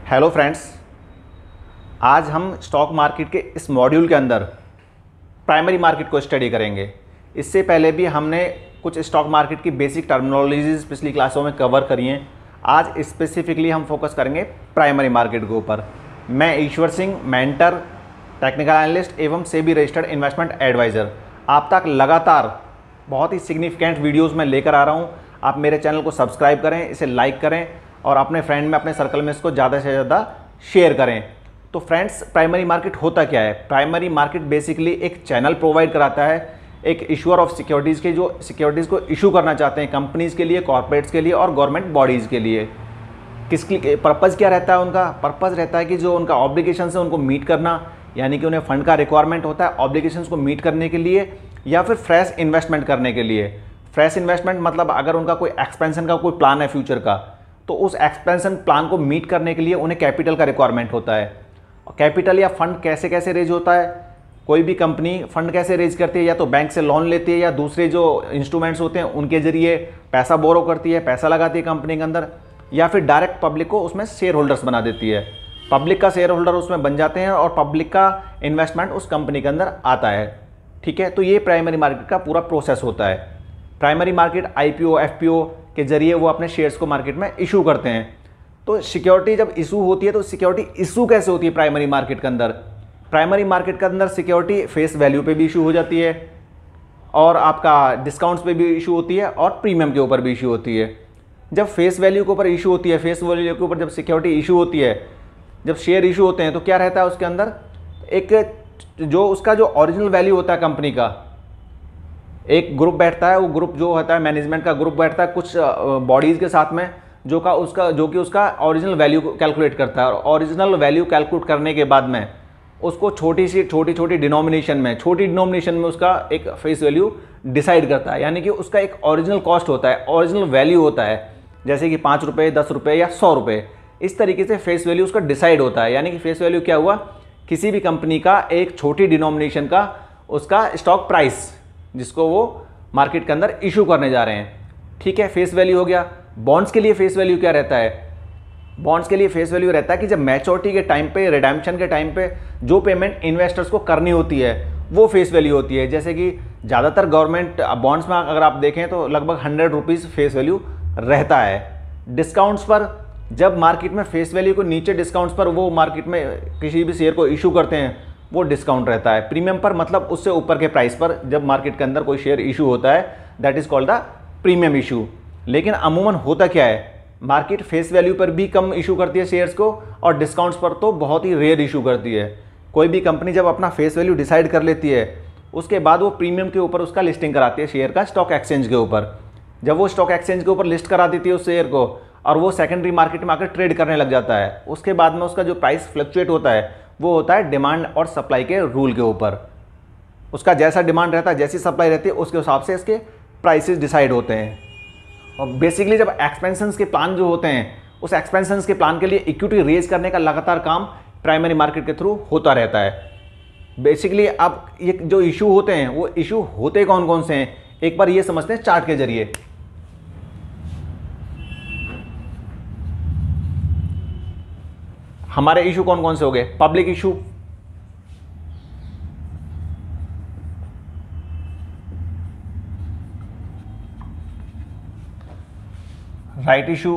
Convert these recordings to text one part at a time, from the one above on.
Hello friends, आज हम stock market के इस मॉड्यूल के अंदर प्राइमरी मार्केट को स्टडी करेंगे। इससे पहले भी हमने कुछ स्टॉक मार्केट की बेसिक टर्मिनोलॉजीज पिछली क्लासों में कवर करी हैं। आज स्पेसिफिकली हम फोकस करेंगे प्राइमरी मार्केट के ऊपर। मैं Ishwar Singh, mentor, technical analyst एवं सेबी रजिस्टर्ड इन्वेस्टमेंट एडवाइज़र आप तक लगातार बहुत ही सिग्निफिकेंट वीडियोज़ में लेकर आ रहा हूँ। आप मेरे चैनल को सब्सक्राइब करें, इसे लाइक करें और अपने फ्रेंड में, अपने सर्कल में इसको ज़्यादा से ज़्यादा शेयर करें। तो फ्रेंड्स, प्राइमरी मार्केट होता क्या है? प्राइमरी मार्केट बेसिकली एक चैनल प्रोवाइड कराता है एक इशूअर ऑफ सिक्योरिटीज़ के, जो सिक्योरिटीज़ को इशू करना चाहते हैं कंपनीज़ के लिए, कॉर्पोरेट्स के लिए और गवर्नमेंट बॉडीज़ के लिए। किसके पर्पज़ क्या रहता है? उनका पर्पज़ रहता है कि जो उनका ऑब्लिगेशन है उनको मीट करना, यानी कि उन्हें फंड का रिक्वायरमेंट होता है ऑब्लिगेशंस को मीट करने के लिए या फिर फ्रेश इन्वेस्टमेंट करने के लिए। फ्रेश इन्वेस्टमेंट मतलब अगर उनका कोई एक्सपेंशन का कोई प्लान है फ्यूचर का, तो उस एक्सपेंशन प्लान को मीट करने के लिए उन्हें कैपिटल का रिक्वायरमेंट होता है। कैपिटल या फंड कैसे कैसे रेज होता है? कोई भी कंपनी फंड कैसे रेज करती है? या तो बैंक से लोन लेती है या दूसरे जो इंस्ट्रूमेंट्स होते हैं उनके जरिए पैसा बोरो करती है, पैसा लगाती है कंपनी के अंदर, या फिर डायरेक्ट पब्लिक को उसमें शेयर होल्डर्स बना देती है। पब्लिक का शेयर होल्डर उसमें बन जाते हैं और पब्लिक का इन्वेस्टमेंट उस कंपनी के अंदर आता है। ठीक है, तो ये प्राइमरी मार्केट का पूरा प्रोसेस होता है। प्राइमरी मार्केट आईपीओ, एफपीओ के जरिए वो अपने शेयर्स को मार्केट में इशू करते हैं। तो सिक्योरिटी जब इशू होती है तो सिक्योरिटी इशू कैसे होती है प्राइमरी मार्केट के अंदर? प्राइमरी मार्केट के अंदर सिक्योरिटी फेस वैल्यू पे भी इशू हो जाती है और आपका डिस्काउंट्स पे भी इशू होती है और प्रीमियम के ऊपर भी इशू होती है। जब फेस वैल्यू के ऊपर इशू होती है, फेस वैल्यू के ऊपर जब सिक्योरिटी इशू होती है, जब शेयर इशू होते हैं, तो क्या रहता है उसके अंदर? एक जो उसका जो ओरिजिनल वैल्यू होता है कंपनी का, एक ग्रुप बैठता है, वो ग्रुप जो होता है मैनेजमेंट का ग्रुप बैठता है कुछ बॉडीज़ के साथ में, जो कि उसका ओरिजिनल वैल्यू कैलकुलेट करता है। और ओरिजिनल वैल्यू कैलकुलेट करने के बाद में उसको छोटी डिनोमिनेशन में उसका एक फेस वैल्यू डिसाइड करता है। यानी कि उसका एक ओरिजिनल कॉस्ट होता है, ओरिजिनल वैल्यू होता है, जैसे कि 5 रुपये, 10 रुपये या 100 रुपये। इस तरीके से फेस वैल्यू उसका डिसाइड होता है। यानी कि फेस वैल्यू क्या हुआ? किसी भी कंपनी का एक छोटी डिनोमिनेशन का उसका स्टॉक प्राइस, जिसको वो मार्केट के अंदर इशू करने जा रहे हैं। ठीक है, फेस वैल्यू हो गया। बॉन्ड्स के लिए फेस वैल्यू क्या रहता है? बॉन्ड्स के लिए फेस वैल्यू रहता है कि जब मैच्योरिटी के टाइम पे, रिडेम्पशन के टाइम पे जो पेमेंट इन्वेस्टर्स को करनी होती है वो फेस वैल्यू होती है। जैसे कि ज़्यादातर गवर्नमेंट बॉन्ड्स में अगर आप देखें तो लगभग 100 रुपीज़ फेस वैल्यू रहता है। डिस्काउंट्स पर जब मार्केट में फेस वैल्यू को नीचे डिस्काउंट्स पर वो मार्केट में किसी भी शेयर को इशू करते हैं, वो डिस्काउंट रहता है। प्रीमियम पर मतलब उससे ऊपर के प्राइस पर जब मार्केट के अंदर कोई शेयर इशू होता है, that is called the premium issue. लेकिन अमूमन होता क्या है? मार्केट फेस वैल्यू पर भी कम इशू करती है शेयर्स को और डिस्काउंट्स पर तो बहुत ही रेयर इशू करती है। कोई भी कंपनी जब अपना फेस वैल्यू डिसाइड कर लेती है, उसके बाद वो प्रीमियम के ऊपर उसका लिस्टिंग कराती है शेयर का स्टॉक एक्सचेंज के ऊपर। जब वो स्टॉक एक्सचेंज के ऊपर लिस्ट करा देती है उस शेयर को और वो सेकेंडरी मार्केट में आकर ट्रेड करने लग जाता है, उसके बाद में उसका जो प्राइस फ्लक्चुएट होता है वो होता है डिमांड और सप्लाई के रूल के ऊपर। उसका जैसा डिमांड रहता है, जैसी सप्लाई रहती है, उसके हिसाब से इसके प्राइसेस डिसाइड होते हैं। और बेसिकली जब एक्सपेंशंस के प्लान जो होते हैं, उस एक्सपेंशंस के प्लान के लिए इक्विटी रेज करने का लगातार काम प्राइमरी मार्केट के थ्रू होता रहता है। बेसिकली अब ये जो इशू होते हैं वो इशू होते कौन कौन से हैं, एक बार ये समझते हैं चार्ट के जरिए। हमारे इशू कौन कौन से हो गए? Public issue, right issue,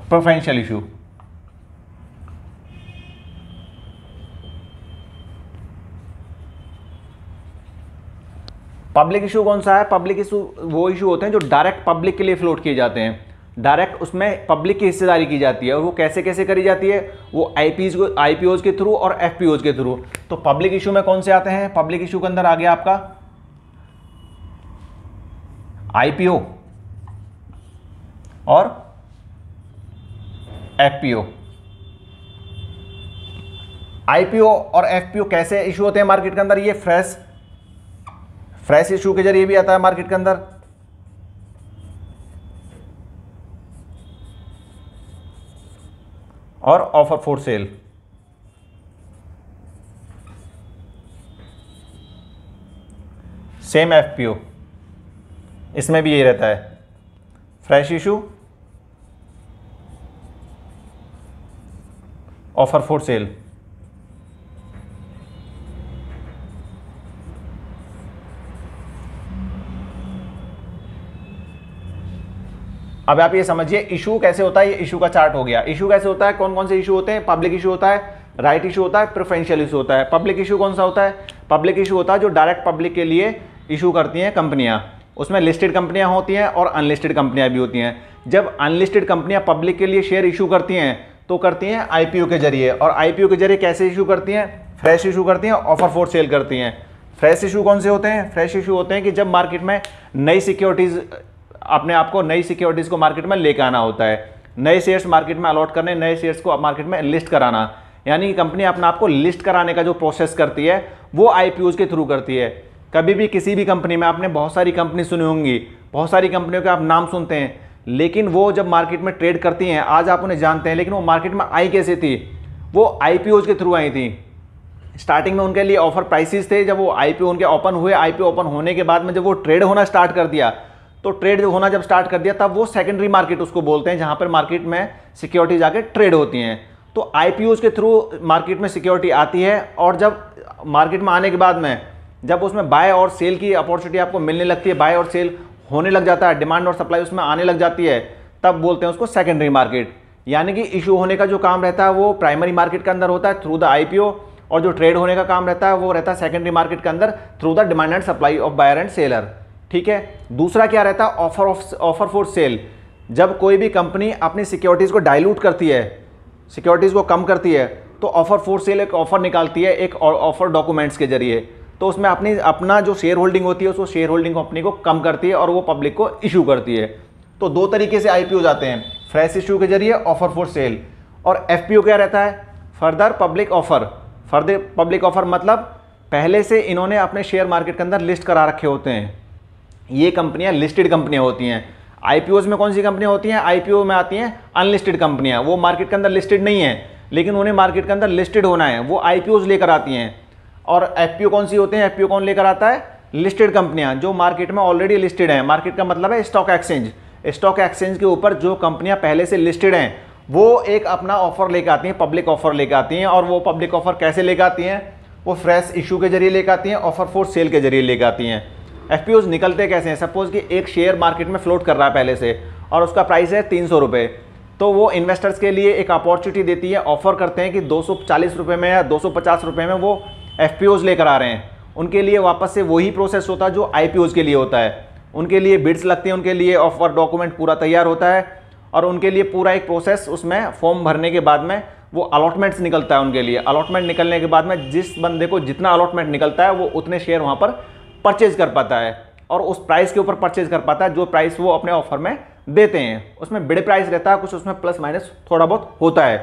preferential issue. Public issue कौन सा है? पब्लिक इशू वो इशू होते हैं जो डायरेक्ट पब्लिक के लिए फ्लोट किए जाते हैं। डायरेक्ट उसमें पब्लिक की हिस्सेदारी की जाती है और वो कैसे कैसे करी जाती है? वो आईपीओज के थ्रू और एफपीओज के थ्रू। तो पब्लिक इशू में कौन से आते हैं? पब्लिक इशू के अंदर आ गया आपका आईपीओ और एफपीओ। आईपीओ और एफपीओ कैसे इशू होते हैं मार्केट के अंदर? ये फ्रेश इशू के जरिए भी आता है मार्केट के अंदर। और offer for sale. Same FPO, इसमें भी यही रहता है। Fresh issue, offer for sale. अब आप ये समझिए इशू कैसे होता है, ये इशू का चार्ट हो गया। इशू कैसे होता है, कौन कौन से इशू होते हैं, पब्लिक इशू होता है, राइट इशू होता है, प्रेफरेंशियल इशू होता है। पब्लिक इशू कौन सा होता है, पब्लिक इशू होता है जो डायरेक्ट पब्लिक के लिए इशू करती हैं कंपनियां। उसमें लिस्टेड कंपनियां होती हैं और अनलिस्टेड कंपनियां भी होती हैं। जब अनलिस्टेड कंपनियां पब्लिक के लिए शेयर इशू करती हैं तो करती हैं आईपीओ के जरिए। और आईपीओ के जरिए कैसे इशू करती हैं, फ्रेश इशू करती हैं, ऑफर फॉर सेल करती हैं। फ्रेश इशू कौन से होते हैं, फ्रेश इशू होते हैं कि जब मार्केट में नई सिक्योरिटीज़, अपने आप को नई सिक्योरिटीज़ को मार्केट में लेकर आना होता है, नए शेयर्स मार्केट में अलॉट करने, नए शेयर्स को मार्केट में लिस्ट कराना, यानी कि कंपनी अपने आप को लिस्ट कराने का जो प्रोसेस करती है वो आईपीओज़ के थ्रू करती है। कभी भी किसी भी कंपनी में, आपने बहुत सारी कंपनी सुनी होंगी, बहुत सारी कंपनियों के आप नाम सुनते हैं, लेकिन वो जब मार्केट में ट्रेड करती हैं, आज आप उन्हें जानते हैं, लेकिन वो मार्केट में आई कैसे थी, वो आईपीओज़ के थ्रू आई थी। स्टार्टिंग में उनके लिए ऑफर प्राइसेस थे, जब वो आईपीओ उनके ओपन हुए, आईपीओ ओपन होने के बाद में जब वो ट्रेड होना स्टार्ट कर दिया, तो ट्रेड होना जब स्टार्ट कर दिया तब वो सेकेंडरी मार्केट उसको बोलते हैं, जहां पर मार्केट में सिक्योरिटी जाके ट्रेड होती हैं। तो आईपीओज़ के थ्रू मार्केट में सिक्योरिटी आती है, और जब मार्केट में आने के बाद में जब उसमें बाय और सेल की अपॉर्चुनिटी आपको मिलने लगती है, बाय और सेल होने लग जाता है, डिमांड और सप्लाई उसमें आने लग जाती है, तब बोलते हैं उसको सेकेंडरी मार्केट। यानी कि इशू होने का जो काम रहता है वो प्राइमरी मार्केट के अंदर होता है थ्रू द आईपीओ, और जो ट्रेड होने का काम रहता है वो रहता है सेकेंडरी मार्केट के अंदर through the demand and supply of buyer and seller. ठीक है। दूसरा क्या रहता है, ऑफर फॉर सेल। जब कोई भी कंपनी अपनी सिक्योरिटीज़ को डाइल्यूट करती है, सिक्योरिटीज़ को कम करती है, तो ऑफर फॉर सेल एक ऑफर निकालती है, एक ऑफर डॉक्यूमेंट्स के जरिए। तो उसमें अपना जो शेयर होल्डिंग होती है उसको शेयर होल्डिंग कंपनी को कम करती है और वो पब्लिक को इशू करती है। तो दो तरीके से आईपीओ जाते हैं, फ्रेश इशू के जरिए, ऑफर फॉर सेल। और एफपीओ क्या रहता है, further public offer. Further public offer मतलब पहले से इन्होंने अपने शेयर मार्केट के अंदर लिस्ट करा रखे होते हैं। ये कंपनियां लिस्टेड कंपनियां होती हैं। आईपीओज में कौन सी कंपनियां होती हैं, आईपीओ में आती हैं अनलिस्टेड कंपनियां, वो मार्केट के अंदर लिस्टेड नहीं है, लेकिन उन्हें मार्केट के अंदर लिस्टेड होना है, वो आईपीओज लेकर आती हैं। और एफपीओ कौन सी होते हैं, एफपीओ कौन लेकर आता है, लिस्टेड कंपनियां जो मार्केट में ऑलरेडी लिस्टेड हैं। मार्केट का मतलब है स्टॉक एक्सचेंज। स्टॉक एक्सचेंज के ऊपर जो कंपनियां पहले से लिस्टेड हैं वो एक अपना ऑफर लेकर आती हैं, पब्लिक ऑफर लेकर आती हैं। और वो पब्लिक ऑफर कैसे लेकर आती हैं, वो फ्रेश इशू के जरिए लेकर आती हैं, ऑफर फॉर सेल के जरिए लेकर आती हैं। एफपीओज निकलते कैसे हैं, सपोज कि एक शेयर मार्केट में फ्लोट कर रहा है पहले से और उसका प्राइस है 300 रुपये, तो वो इन्वेस्टर्स के लिए एक अपॉर्चुनिटी देती है, ऑफर करते हैं कि 240 रुपये में या 250 रुपये में वो एफपीओज लेकर आ रहे हैं। उनके लिए वापस से वही प्रोसेस होता है जो आईपीओज के लिए होता है। उनके लिए बिड्स लगती हैं, उनके लिए ऑफर डॉक्यूमेंट पूरा तैयार होता है और उनके लिए पूरा एक प्रोसेस, उसमें फॉर्म भरने के बाद में वो अलॉटमेंट्स निकलता है उनके लिए। अलॉटमेंट निकलने के बाद में जिस बंदे को जितना अलॉटमेंट निकलता है वो उतने शेयर वहाँ पर परचेज कर पाता है और उस प्राइस के ऊपर परचेज कर पाता है जो प्राइस वो अपने ऑफर में देते हैं। उसमें बिड प्राइस रहता है, कुछ उसमें प्लस माइनस थोड़ा बहुत होता है।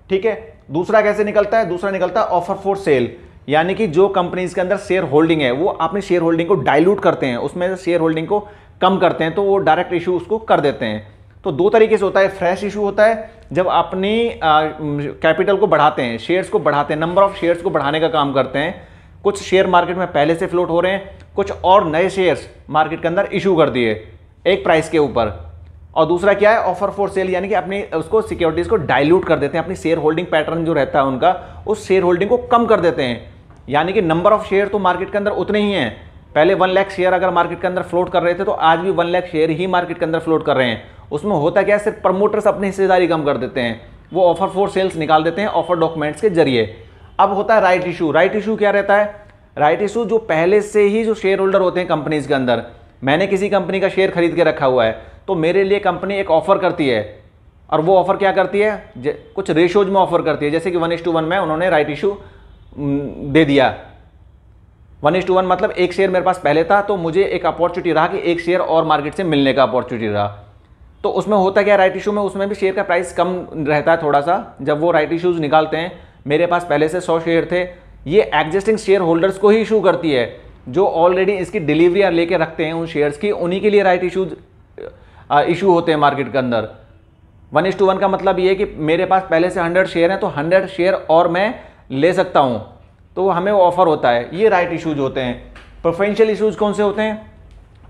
ठीक है। दूसरा कैसे निकलता है, दूसरा निकलता है ऑफर फॉर सेल, यानी कि जो कंपनीज के अंदर शेयर होल्डिंग है वो अपनी शेयर होल्डिंग को डाइल्यूट करते हैं, उसमें शेयर होल्डिंग को कम करते हैं, तो वो डायरेक्ट इशू उसको कर देते हैं। तो दो तरीके से होता है, फ्रेश इशू होता है जब अपनी कैपिटल को बढ़ाते हैं, शेयर्स को बढ़ाते हैं, नंबर ऑफ शेयर्स को बढ़ाने का काम करते हैं। कुछ शेयर मार्केट में पहले से फ्लोट हो रहे हैं, कुछ और नए शेयर्स मार्केट के अंदर इशू कर दिए एक प्राइस के ऊपर। और दूसरा क्या है, ऑफर फॉर सेल, यानी कि अपनी उसको सिक्योरिटीज को डाइल्यूट कर देते हैं, अपनी शेयर होल्डिंग पैटर्न जो रहता है उनका, उस शेयर होल्डिंग को कम कर देते हैं। यानी कि नंबर ऑफ शेयर तो मार्केट के अंदर उतने ही हैं। पहले 1 लाख शेयर अगर मार्केट के अंदर फ्लोट कर रहे थे तो आज भी 1 लाख शेयर ही मार्केट के अंदर फ्लोट कर रहे हैं। उसमें होता क्या है, सिर्फ प्रमोटर्स अपनी हिस्सेदारी कम कर देते हैं, वो ऑफर फॉर सेल्स निकाल देते हैं ऑफर डॉक्यूमेंट्स के जरिए। अब होता है राइट इशू। राइट इशू क्या रहता है, राइट इशू जो पहले से ही जो शेयर होल्डर होते हैं कंपनीज के अंदर, मैंने किसी कंपनी का शेयर खरीद के रखा हुआ है तो मेरे लिए कंपनी एक ऑफर करती है और वो ऑफर क्या करती है, कुछ रेशोज में ऑफर करती है। जैसे कि 1:1 में उन्होंने राइट इशू दे दिया। 1:1 मतलब एक शेयर मेरे पास पहले था तो मुझे एक अपॉर्चुनिटी रहा कि एक शेयर और मार्केट से मिलने का अपॉर्चुनिटी रहा। तो उसमें होता क्या राइट इशू में, उसमें भी शेयर का प्राइस कम रहता है थोड़ा सा। जब वो राइट इशूज निकालते हैं, मेरे पास पहले से 100 शेयर थे, ये एग्जिस्टिंग शेयर होल्डर्स को ही इशू करती है जो ऑलरेडी इसकी डिलीवरी लेके रखते हैं उन शेयर्स की, उन्हीं के लिए राइट इशूज इशू होते हैं मार्केट के अंदर। 1:1 का मतलब ये है कि मेरे पास पहले से 100 शेयर हैं तो 100 शेयर और मैं ले सकता हूं, तो हमें वो ऑफर होता है। ये राइट इशूज होते हैं। प्रेफरेंशियल इशूज कौन से होते हैं,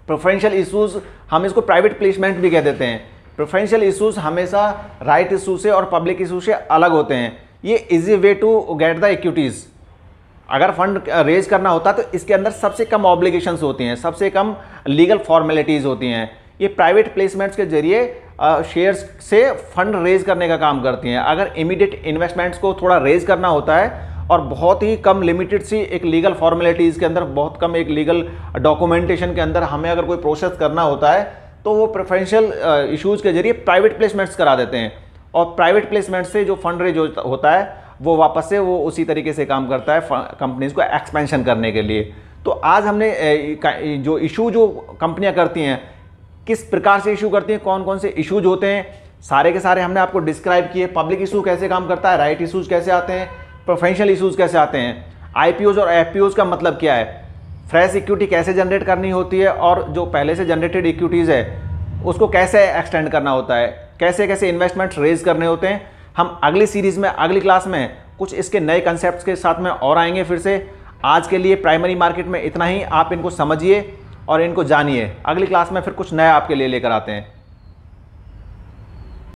प्रेफरेंशियल इशूज़ हम इसको प्राइवेट प्लेसमेंट भी कह देते हैं। प्रेफरेंशियल इशूज़ हमेशा राइट इशू से और पब्लिक इशू से अलग होते हैं। ये easy way to get the equities. अगर फंड रेज करना होता है तो इसके अंदर सबसे कम ऑब्लिगेशंस होती हैं, सबसे कम लीगल फॉर्मेलिटीज़ होती हैं। ये प्राइवेट प्लेसमेंट्स के जरिए शेयर्स से फंड रेज करने का काम करती हैं। अगर इमीडिएट इन्वेस्टमेंट्स को थोड़ा रेज करना होता है और बहुत ही कम लिमिटेड सी एक लीगल फॉर्मेलिटीज़ के अंदर, बहुत कम एक लीगल डॉक्यूमेंटेशन के अंदर हमें अगर कोई प्रोसेस करना होता है तो वो प्रेफरेंशियल इशूज़ के जरिए प्राइवेट प्लेसमेंट्स करा देते हैं। और प्राइवेट प्लेसमेंट से जो फंड रेज होता है वो वापस से वो उसी तरीके से काम करता है कंपनीज़ को एक्सपेंशन करने के लिए। तो आज हमने जो इशू जो कंपनियां करती हैं, किस प्रकार से इशू करती हैं, कौन कौन से इशूज होते हैं, सारे के सारे हमने आपको डिस्क्राइब किए। पब्लिक इशू कैसे काम करता है, राइट इशूज़ कैसे आते हैं, प्रेफरेंशियल इशूज़ कैसे आते हैं, आईपीओज़ और एफपीओज़ का मतलब क्या है, फ्रेश इक्विटी कैसे जनरेट करनी होती है और जो पहले से जनरेटेड इक्विटीज़ है उसको कैसे एक्सटेंड करना होता है, कैसे कैसे इन्वेस्टमेंट्स रेज करने होते हैं। हम अगली सीरीज़ में, अगली क्लास में कुछ इसके नए कंसेप्ट्स के साथ में और आएंगे फिर से। आज के लिए प्राइमरी मार्केट में इतना ही, आप इनको समझिए और इनको जानिए। अगली क्लास में फिर कुछ नया आपके लिए लेकर आते हैं।